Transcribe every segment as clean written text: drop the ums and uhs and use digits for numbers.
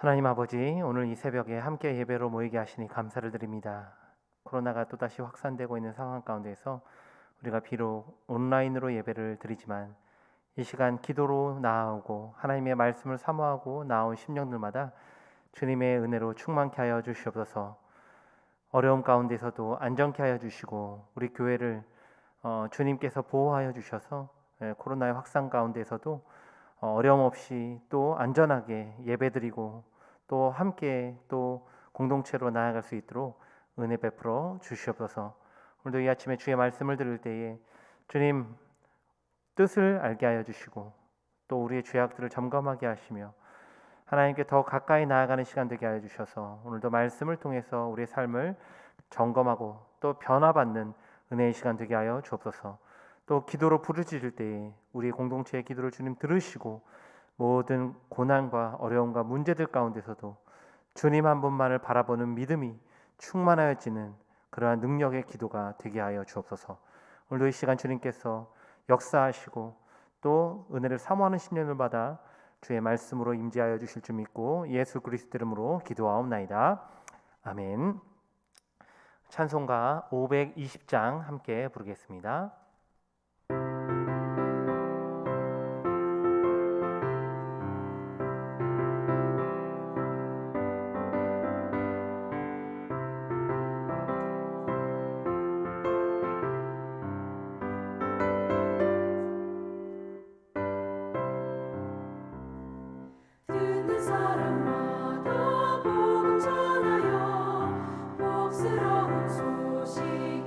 하나님 아버지, 오늘 이 새벽에 함께 예배로 모이게 하시니 감사를 드립니다. 코로나가 또다시 확산되고 있는 상황 가운데서 우리가 비록 온라인으로 예배를 드리지만 이 시간 기도로 나아오고 하나님의 말씀을 사모하고 나온 심령들마다 주님의 은혜로 충만케 하여 주시옵소서. 어려움 가운데서도 안정케 하여 주시고 우리 교회를 주님께서 보호하여 주셔서 코로나의 확산 가운데서도 어려움 없이 또 안전하게 예배드리고 또 함께 또 공동체로 나아갈 수 있도록 은혜 베풀어 주시옵소서. 오늘도 이 아침에 주의 말씀을 들을 때에 주님 뜻을 알게 하여 주시고 또 우리의 죄악들을 점검하게 하시며 하나님께 더 가까이 나아가는 시간 되게 하여 주셔서 오늘도 말씀을 통해서 우리의 삶을 점검하고 또 변화받는 은혜의 시간 되게 하여 주옵소서. 또 기도로 부르짖을 때에 우리 공동체의 기도를 주님 들으시고 모든 고난과 어려움과 문제들 가운데서도 주님 한 분만을 바라보는 믿음이 충만하여지는 그러한 능력의 기도가 되게 하여 주옵소서. 오늘도 이 시간 주님께서 역사하시고 또 은혜를 사모하는 심령을 받아 주의 말씀으로 임재하여 주실 줄 믿고 예수 그리스도 이름으로 기도하옵나이다. 아멘. 찬송가 520장 함께 부르겠습니다. 듣는 사람마다 복음 전하여 복스러운 소식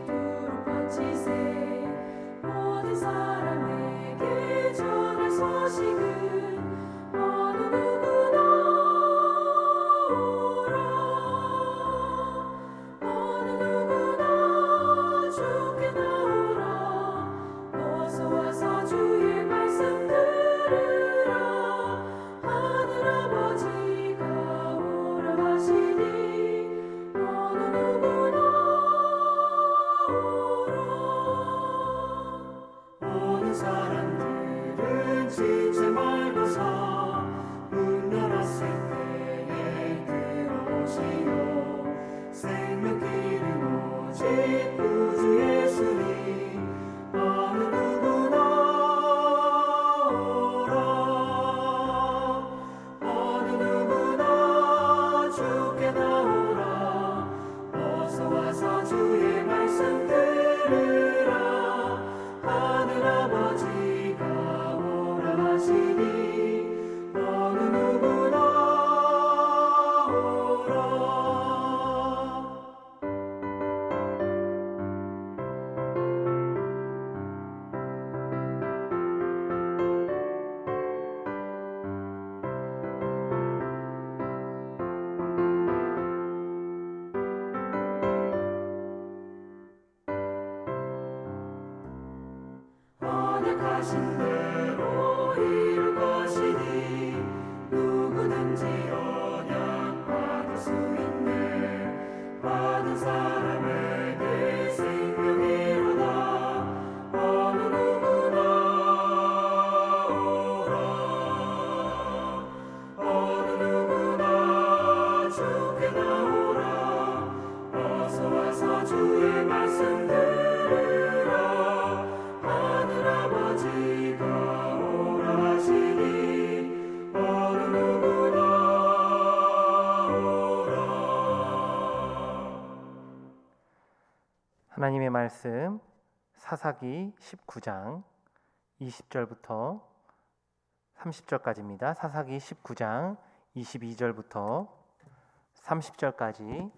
두루 퍼지세. 모든 사람에게 전할 소식은 어느 누구나 오라. 어느 누구나 주께 나오라. 어서 와서 주의 말씀 들으라. 하늘아버지가 오라 하시니 어느 누구나 오라. 어느 사람들은 지체 말고서 문 열었을 때에 들어오시오. 생명 기름 오직 구주 예수님 어느 누구나 오라. 어느 누구나 주께 나오라. 어서 와서 주의 말씀 들으라. 하늘아버지가 오라 하시니 어느 누구나 오라. 언약하신 대로 이룰 것이니 누구든지 언약 받을 수 있네. 받은 사람에게 생명이로다. 어느 누구나 오라. 어느 누구나 주께 나오라. 어서 와서 주의 말씀 들으라. 하늘아버지가 오라 하시니 어느 누구나 오라. 하나님의 말씀 사사기 19장 20절부터 30절까지입니다. 사사기 19장 22절부터 30절까지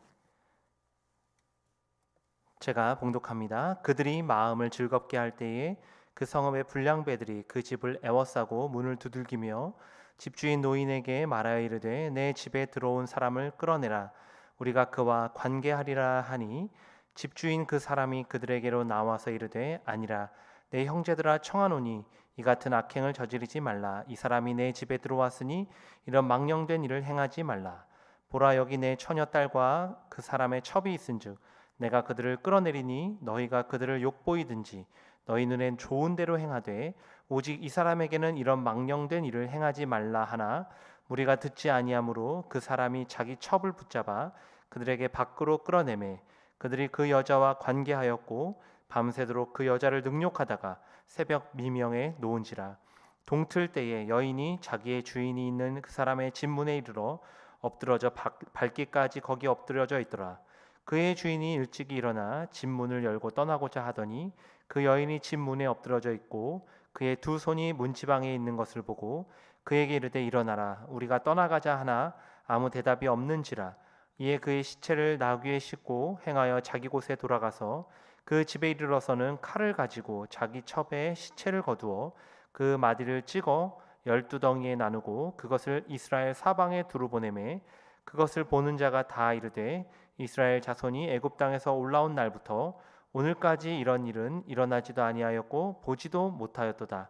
제가 봉독합니다. 그들이 마음을 즐겁게 할 때에 그 성읍의 불량배들이 그 집을 애워싸고 문을 두들기며 집주인 노인에게 말하여 이르되 내 집에 들어온 사람을 끌어내라. 우리가 그와 관계하리라 하니 집주인 그 사람이 그들에게로 나와서 이르되 아니라 내 형제들아 청하노니 이 같은 악행을 저지르지 말라. 이 사람이 내 집에 들어왔으니 이런 망령된 일을 행하지 말라. 보라 여기 내 처녀딸과 그 사람의 첩이 있은즉 내가 그들을 끌어내리니 너희가 그들을 욕보이든지 너희 눈엔 좋은 대로 행하되 오직 이 사람에게는 이런 망령된 일을 행하지 말라 하나 무리가 듣지 아니하므로 그 사람이 자기 첩을 붙잡아 그들에게 밖으로 끌어내매 그들이 그 여자와 관계하였고 밤새도록 그 여자를 능욕하다가 새벽 미명에 놓은지라. 동틀 때에 여인이 자기의 주인이 있는 그 사람의 집 문에 이르러 엎드러져 밟기까지 거기 엎드려져 있더라. 그의 주인이 일찍이 일어나 집 문을 열고 떠나고자 하더니 그 여인이 집 문에 엎드러져 있고 그의 두 손이 문지방에 있는 것을 보고 그에게 이르되 일어나라 우리가 떠나가자 하나 아무 대답이 없는지라. 이에 그의 시체를 나귀에 싣고 행하여 자기 곳에 돌아가서 그 집에 이르러서는 칼을 가지고 자기 첩에 시체를 거두어 그 마디를 찍어 12덩이에 나누고 그것을 이스라엘 사방에 두루 보내매 그것을 보는 자가 다 이르되 이스라엘 자손이 애굽 땅에서 올라온 날부터 오늘까지 이런 일은 일어나지도 아니하였고 보지도 못하였도다.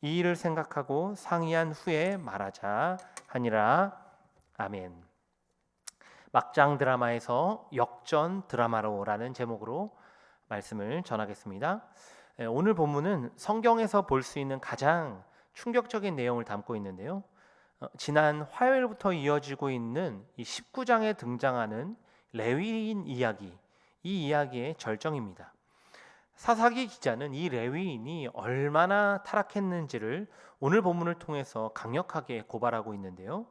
이 일을 생각하고 상의한 후에 말하자 하니라. 아멘. 막장 드라마에서 역전 드라마로라는 제목으로 말씀을 전하겠습니다. 오늘 본문은 성경에서 볼 수 있는 가장 충격적인 내용을 담고 있는데요. 지난 화요일부터 이어지고 있는 이 19장에 등장하는 레위인 이야기, 이 이야기의 절정입니다. 사사기 기자는 이 레위인이 얼마나 타락했는지를 오늘 본문을 통해서 강력하게 고발하고 있는데요.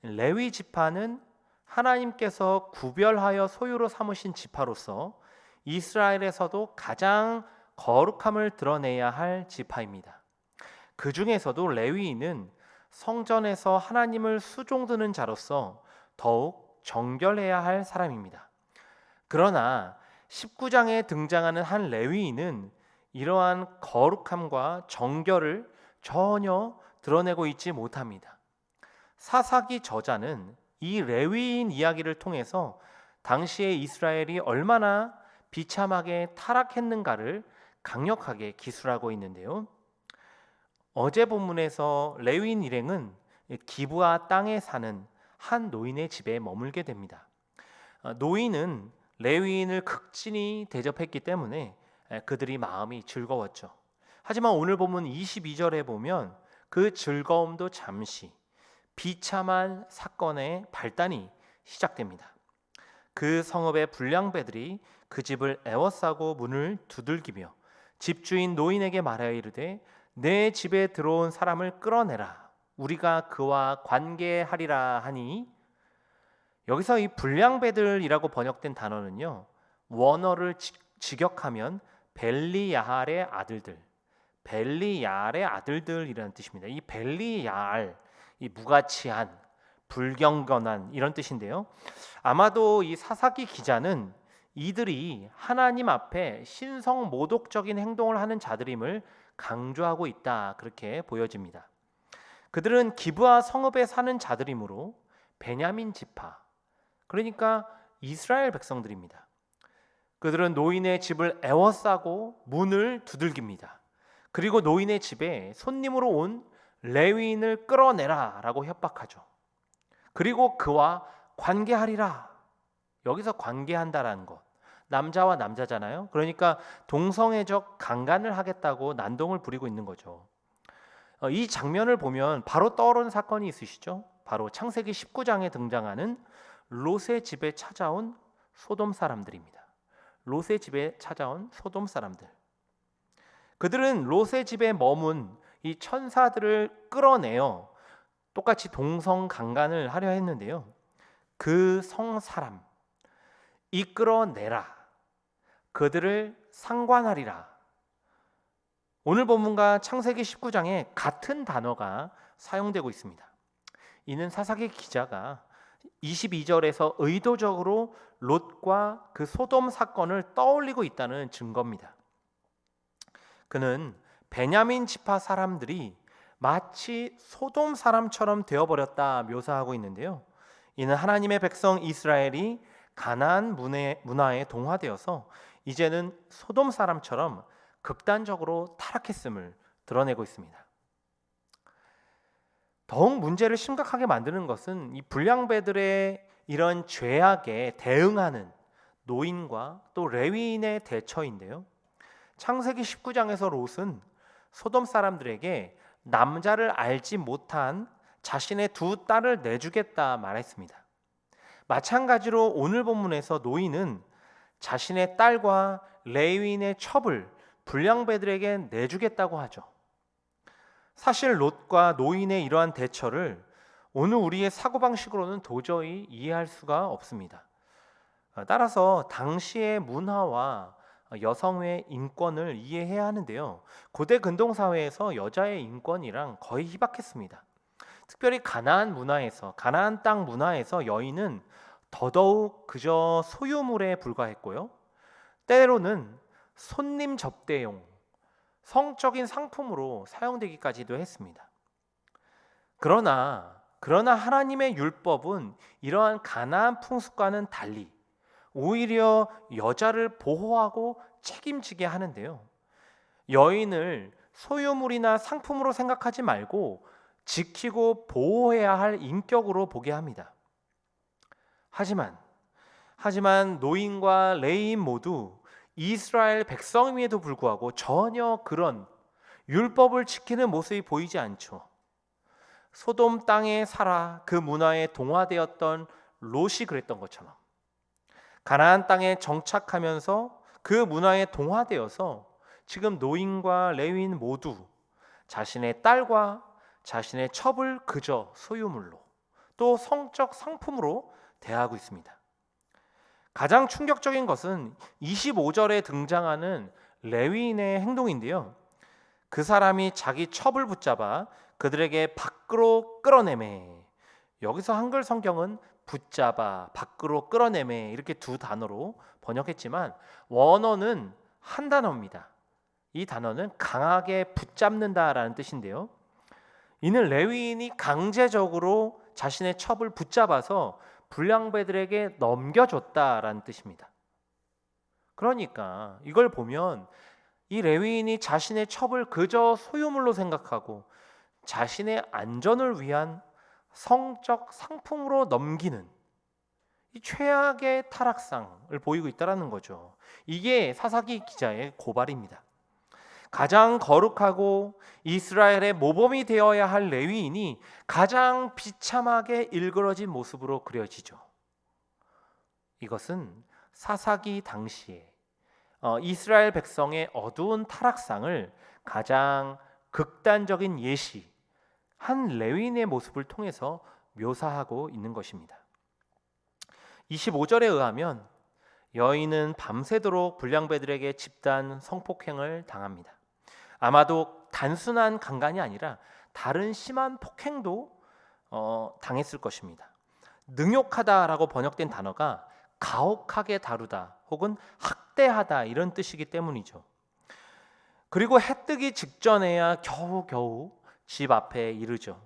레위 지파는 하나님께서 구별하여 소유로 삼으신 지파로서 이스라엘에서도 가장 거룩함을 드러내야 할 지파입니다. 그 중에서도 레위인은 성전에서 하나님을 수종드는 자로서 더욱 정결해야 할 사람입니다. 그러나 19장에 등장하는 한 레위인은 이러한 거룩함과 정결을 전혀 드러내고 있지 못합니다. 사사기 저자는 이 레위인 이야기를 통해서 당시의 이스라엘이 얼마나 비참하게 타락했는가를 강력하게 기술하고 있는데요. 어제 본문에서 레위인 일행은 기브아 땅에 사는 한 노인의 집에 머물게 됩니다. 노인은 레위인을 극진히 대접했기 때문에 그들이 마음이 즐거웠죠. 하지만 오늘 본문 22절에 보면 그 즐거움도 잠시 비참한 사건의 발단이 시작됩니다. 그 성읍의 불량배들이 그 집을 에워싸고 문을 두들기며 집주인 노인에게 말하여 이르되 내 집에 들어온 사람을 끌어내라 우리가 그와 관계하리라 하니, 여기서 이 불량배들이라고 번역된 단어는요, 원어를 직역하면 벨리야알의 아들들, 벨리야알의 아들들이라는 뜻입니다. 이 벨리야알, 이 무가치한, 불경건한 이런 뜻인데요. 아마도 이 사사기 기자는 이들이 하나님 앞에 신성 모독적인 행동을 하는 자들임을 강조하고 있다, 그렇게 보여집니다. 그들은 기브아 성읍에 사는 자들이므로 베냐민 지파, 그러니까 이스라엘 백성들입니다. 그들은 노인의 집을 에워싸고 문을 두들깁니다. 그리고 노인의 집에 손님으로 온 레위인을 끌어내라 라고 협박하죠. 그리고 그와 관계하리라. 여기서 관계한다라는 것, 남자와 남자잖아요. 그러니까 동성애적 강간을 하겠다고 난동을 부리고 있는 거죠. 이 장면을 보면 바로 떠오르는 사건이 있으시죠? 바로 창세기 19장에 등장하는 롯의 집에 찾아온 소돔 사람들입니다. 롯의 집에 찾아온 소돔 사람들. 그들은 롯의 집에 머문 이 천사들을 끌어내어 똑같이 동성 강간을 하려 했는데요. 그 성 사람 이끌어내라, 그들을 상관하리라. 오늘 본문과 창세기 19장에 같은 단어가 사용되고 있습니다. 이는 사사기 기자가 22절에서 의도적으로 롯과 그 소돔 사건을 떠올리고 있다는 증거입니다. 그는 베냐민 지파 사람들이 마치 소돔 사람처럼 되어버렸다 묘사하고 있는데요. 이는 하나님의 백성 이스라엘이 가나안 문화에 동화되어서 이제는 소돔 사람처럼 극단적으로 타락했음을 드러내고 있습니다. 더욱 문제를 심각하게 만드는 것은 이 불량배들의 이런 죄악에 대응하는 노인과 또 레위인의 대처인데요. 창세기 19장에서 롯은 소돔 사람들에게 남자를 알지 못한 자신의 두 딸을 내주겠다 말했습니다. 마찬가지로 오늘 본문에서 노인은 자신의 딸과 레위인의 첩을 불량배들에게 내주겠다고 하죠. 사실 롯과 노인의 이러한 대처를 오늘 우리의 사고방식으로는 도저히 이해할 수가 없습니다. 따라서 당시의 문화와 여성의 인권을 이해해야 하는데요. 고대 근동사회에서 여자의 인권이랑 거의 희박했습니다. 특별히 가나안 땅 문화에서 여인은 더더욱 그저 소유물에 불과했고요. 때로는 손님 접대용, 성적인 상품으로 사용되기까지도 했습니다. 그러나 하나님의 율법은 이러한 가나안 풍습과는 달리 오히려 여자를 보호하고 책임지게 하는데요. 여인을 소유물이나 상품으로 생각하지 말고 지키고 보호해야 할 인격으로 보게 합니다. 하지만 노인과 레위인 모두 이스라엘 백성임에도 불구하고 전혀 그런 율법을 지키는 모습이 보이지 않죠. 소돔 땅에 살아 그 문화에 동화되었던 롯이 그랬던 것처럼 가나안 땅에 정착하면서 그 문화에 동화되어서 지금 노인과 레위인 모두 자신의 딸과 자신의 첩을 그저 소유물로 또 성적 상품으로 대하고 있습니다. 가장 충격적인 것은 25절에 등장하는 레위인의 행동인데요. 그 사람이 자기 첩을 붙잡아 그들에게 밖으로 끌어내매. 여기서 한글 성경은 붙잡아, 밖으로 끌어내매 이렇게 두 단어로 번역했지만 원어는 한 단어입니다. 이 단어는 강하게 붙잡는다라는 뜻인데요. 이는 레위인이 강제적으로 자신의 첩을 붙잡아서 불량배들에게 넘겨줬다라는 뜻입니다. 그러니까 이걸 보면 이 레위인이 자신의 첩을 그저 소유물로 생각하고 자신의 안전을 위한 성적 상품으로 넘기는 이 최악의 타락상을 보이고 있다는 거죠. 이게 사사기 기자의 고발입니다. 가장 거룩하고 이스라엘의 모범이 되어야 할 레위인이 가장 비참하게 일그러진 모습으로 그려지죠. 이것은 사사기 당시에 이스라엘 백성의 어두운 타락상을 가장 극단적인 예시, 한 레위인의 모습을 통해서 묘사하고 있는 것입니다. 25절에 의하면 여인은 밤새도록 불량배들에게 집단 성폭행을 당합니다. 아마도 단순한 강간이 아니라 다른 심한 폭행도 당했을 것입니다. 능욕하다라고 번역된 단어가 가혹하게 다루다 혹은 학대하다 이런 뜻이기 때문이죠. 그리고 해 뜨기 직전에야 겨우겨우 집 앞에 이르죠.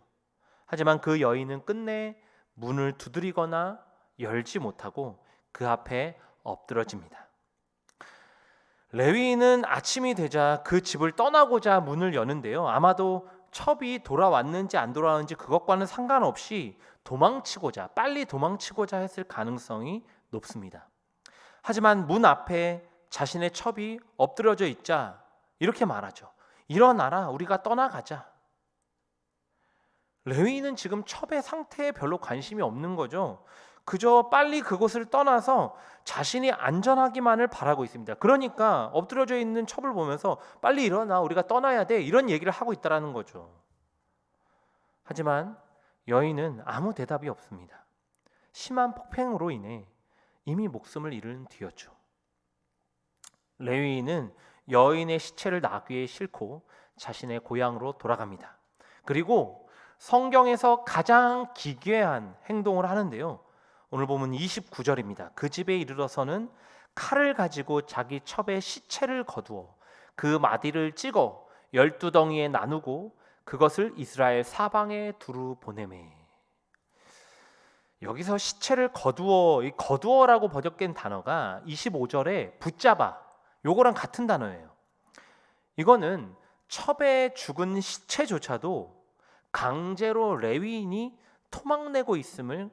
하지만 그 여인은 끝내 문을 두드리거나 열지 못하고 그 앞에 엎드러집니다. 레위인은 아침이 되자 그 집을 떠나고자 문을 여는데요. 아마도 첩이 돌아왔는지 안 돌아왔는지 그것과는 상관없이 빨리 도망치고자 했을 가능성이 높습니다. 하지만 문 앞에 자신의 첩이 엎드려져 있자 이렇게 말하죠. 일어나라, 우리가 떠나가자. 레위인은 지금 첩의 상태에 별로 관심이 없는 거죠. 그저 빨리 그곳을 떠나서 자신이 안전하기만을 바라고 있습니다. 그러니까 엎드려져 있는 첩을 보면서 빨리 일어나, 우리가 떠나야 돼, 이런 얘기를 하고 있다는 거죠. 하지만 여인은 아무 대답이 없습니다. 심한 폭행으로 인해 이미 목숨을 잃은 뒤였죠. 레위인은 여인의 시체를 나귀에 싣고 자신의 고향으로 돌아갑니다. 그리고 성경에서 가장 기괴한 행동을 하는데요. 오늘 보면 29절입니다. 그 집에 이르러서는 칼을 가지고 자기 첩의 시체를 거두어 그 마디를 찍어 12덩이에 나누고 그것을 이스라엘 사방에 두루 보내매. 여기서 시체를 거두어, 이 거두어라고 번역된 단어가 25절에 붙잡아, 요거랑 같은 단어예요. 이거는 첩에 죽은 시체조차도 강제로 레위인이 토막내고 있음을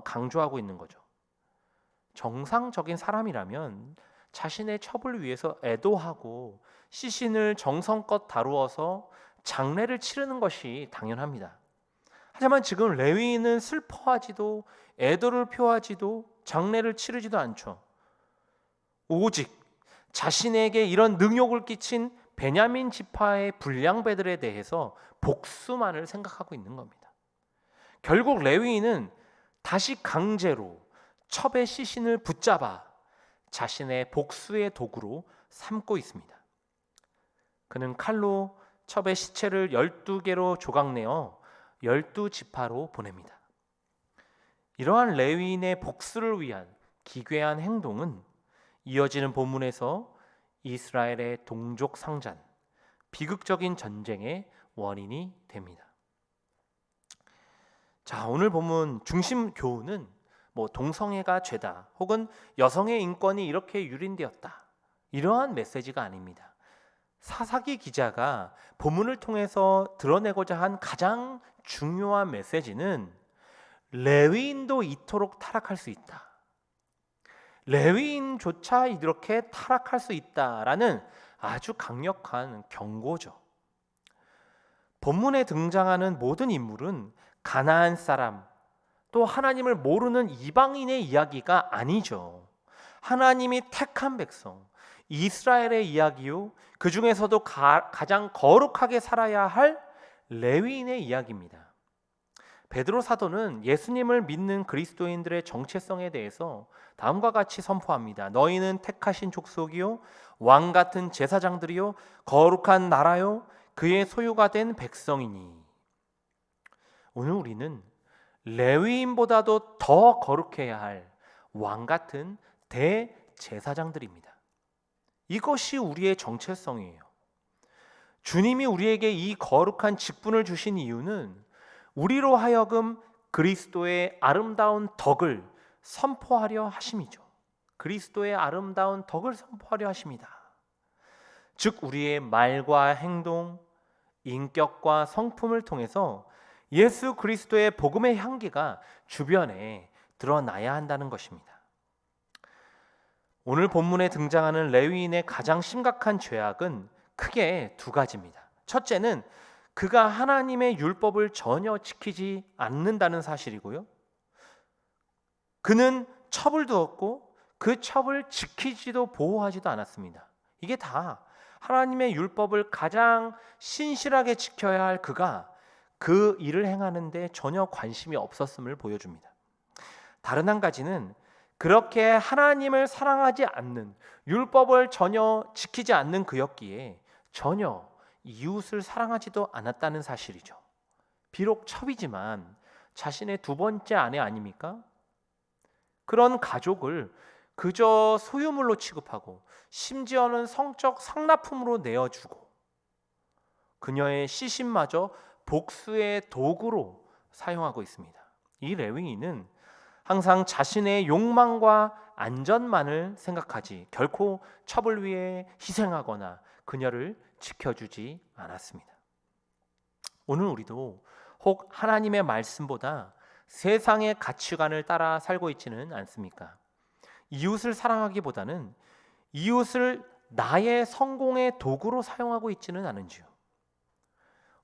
강조하고 있는 거죠. 정상적인 사람이라면 자신의 첩을 위해서 애도하고 시신을 정성껏 다루어서 장례를 치르는 것이 당연합니다. 하지만 지금 레위인은 슬퍼하지도 애도를 표하지도 장례를 치르지도 않죠. 오직 자신에게 이런 능욕을 끼친 베냐민 지파의 불량배들에 대해서 복수만을 생각하고 있는 겁니다. 결국 레위인은 다시 강제로 첩의 시신을 붙잡아 자신의 복수의 도구로 삼고 있습니다. 그는 칼로 첩의 시체를 12개로 조각내어 12지파로 보냅니다. 이러한 레위인의 복수를 위한 기괴한 행동은 이어지는 본문에서 이스라엘의 동족 상잔, 비극적인 전쟁의 원인이 됩니다. 자, 오늘 본문 중심 교훈은 동성애가 죄다 혹은 여성의 인권이 이렇게 유린되었다 이러한 메시지가 아닙니다. 사사기 기자가 본문을 통해서 드러내고자 한 가장 중요한 메시지는 레위인도 이토록 타락할 수 있다. 레위인조차 이렇게 타락할 수 있다라는 아주 강력한 경고죠. 본문에 등장하는 모든 인물은 가나안 사람, 또 하나님을 모르는 이방인의 이야기가 아니죠. 하나님이 택한 백성, 이스라엘의 이야기요, 그 중에서도 가장 거룩하게 살아야 할 레위인의 이야기입니다. 베드로 사도는 예수님을 믿는 그리스도인들의 정체성에 대해서 다음과 같이 선포합니다. 너희는 택하신 족속이요, 왕 같은 제사장들이요, 거룩한 나라요, 그의 소유가 된 백성이니. 오늘 우리는 레위인보다도 더 거룩해야 할 왕 같은 대제사장들입니다. 이것이 우리의 정체성이에요. 주님이 우리에게 이 거룩한 직분을 주신 이유는 우리로 하여금 그리스도의 아름다운 덕을 선포하려 하심이죠. 그리스도의 아름다운 덕을 선포하려 하십니다. 즉 우리의 말과 행동, 인격과 성품을 통해서 예수 그리스도의 복음의 향기가 주변에 드러나야 한다는 것입니다. 오늘 본문에 등장하는 레위인의 가장 심각한 죄악은 크게 두 가지입니다. 첫째는 그가 하나님의 율법을 전혀 지키지 않는다는 사실이고요. 그는 첩을 두었고 그 첩을 지키지도 보호하지도 않았습니다. 이게 다 하나님의 율법을 가장 신실하게 지켜야 할 그가 그 일을 행하는데 전혀 관심이 없었음을 보여줍니다. 다른 한 가지는 그렇게 하나님을 사랑하지 않는, 율법을 전혀 지키지 않는 그였기에 전혀 이웃을 사랑하지도 않았다는 사실이죠. 비록 첩이지만 자신의 두 번째 아내 아닙니까? 그런 가족을 그저 소유물로 취급하고 심지어는 성적 상납품으로 내어주고 그녀의 시신마저 복수의 도구로 사용하고 있습니다. 이 레위인은 항상 자신의 욕망과 안전만을 생각하지 결코 첩을 위해 희생하거나 그녀를 지켜주지 않았습니다. 오늘 우리도 혹 하나님의 말씀보다 세상의 가치관을 따라 살고 있지는 않습니까? 이웃을 사랑하기보다는 이웃을 나의 성공의 도구로 사용하고 있지는 않은지요?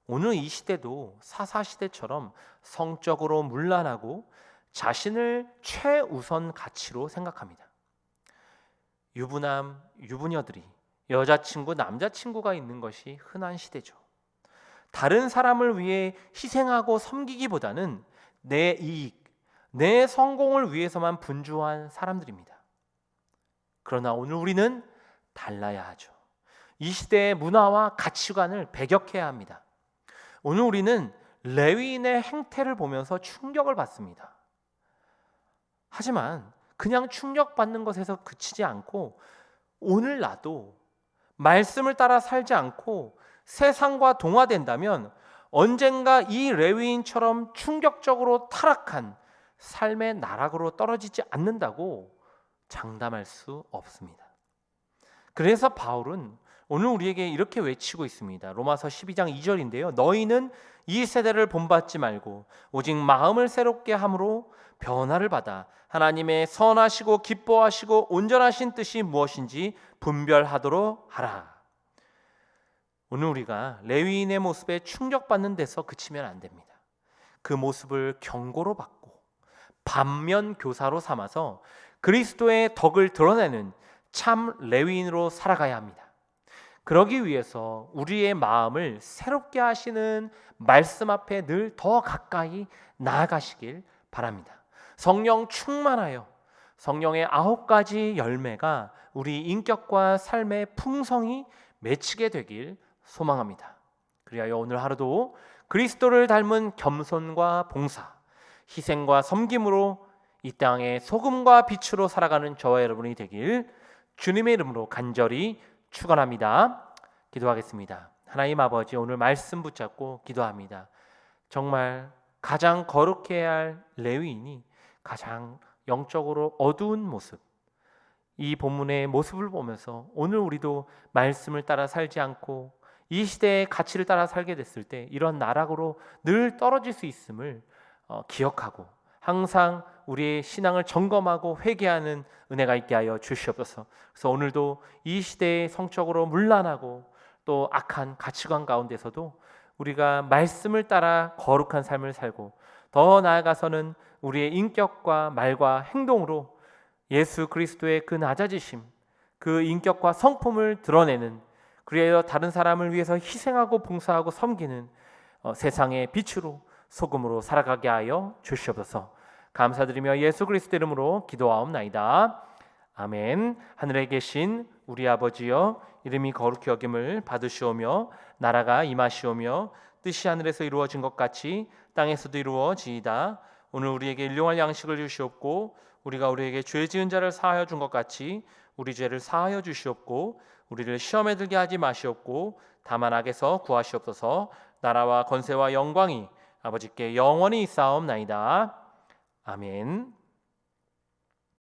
오늘 이 시대도 사사시대처럼 성적으로 문란하고 자신을 최우선 가치로 생각합니다. 유부남, 유부녀들이 여자친구, 남자친구가 있는 것이 흔한 시대죠. 다른 사람을 위해 희생하고 섬기기보다는 내 이익, 내 성공을 위해서만 분주한 사람들입니다. 그러나 오늘 우리는 달라야 하죠. 이 시대의 문화와 가치관을 배격해야 합니다. 오늘 우리는 레위인의 행태를 보면서 충격을 받습니다. 하지만 그냥 충격받는 것에서 그치지 않고 오늘 나도 말씀을 따라 살지 않고 세상과 동화된다면 언젠가 이 레위인처럼 충격적으로 타락한 삶의 나락으로 떨어지지 않는다고 장담할 수 없습니다. 그래서 바울은 오늘 우리에게 이렇게 외치고 있습니다. 로마서 12장 2절인데요. 너희는 이 세대를 본받지 말고 오직 마음을 새롭게 함으로 변화를 받아 하나님의 선하시고 기뻐하시고 온전하신 뜻이 무엇인지 분별하도록 하라. 오늘 우리가 레위인의 모습에 충격받는 데서 그치면 안 됩니다. 그 모습을 경고로 받고 반면 교사로 삼아서 그리스도의 덕을 드러내는 참 레위인으로 살아가야 합니다. 그러기 위해서 우리의 마음을 새롭게 하시는 말씀 앞에 늘 더 가까이 나아가시길 바랍니다. 성령 충만하여 성령의 9가지 열매가 우리 인격과 삶의 풍성이 맺히게 되길 소망합니다. 그리하여 오늘 하루도 그리스도를 닮은 겸손과 봉사, 희생과 섬김으로 이 땅의 소금과 빛으로 살아가는 저와 여러분이 되길 주님의 이름으로 간절히 축원합니다. 기도하겠습니다. 하나님 아버지, 오늘 말씀 붙잡고 기도합니다. 정말 가장 거룩해야 할 레위인이 가장 영적으로 어두운 모습, 이 본문의 모습을 보면서 오늘 우리도 말씀을 따라 살지 않고 이 시대의 가치를 따라 살게 됐을 때 이런 나락으로 늘 떨어질 수 있음을 기억하고 항상 우리의 신앙을 점검하고 회개하는 은혜가 있게 하여 주시옵소서. 그래서 오늘도 이 시대의 성적으로 문란하고 또 악한 가치관 가운데서도 우리가 말씀을 따라 거룩한 삶을 살고 더 나아가서는 우리의 인격과 말과 행동으로 예수 그리스도의 그 낮아지심, 그 인격과 성품을 드러내는, 그리하여 다른 사람을 위해서 희생하고 봉사하고 섬기는 세상의 빛으로 소금으로 살아가게 하여 주시옵소서. 감사드리며 예수 그리스도 이름으로 기도하옵나이다. 아멘. 하늘에 계신 우리 아버지여, 이름이 거룩히 여김을 받으시오며 나라가 임하시오며 뜻이 하늘에서 이루어진 것 같이 땅에서도 이루어지이다. 오늘 우리에게 일용할 양식을 주시옵고 우리가 우리에게 죄 지은 자를 사하여 준 것 같이 우리 죄를 사하여 주시옵고 우리를 시험에 들게 하지 마시옵고 다만 악에서 구하시옵소서. 나라와 권세와 영광이 아버지께 영원히 있사옵나이다. 아멘.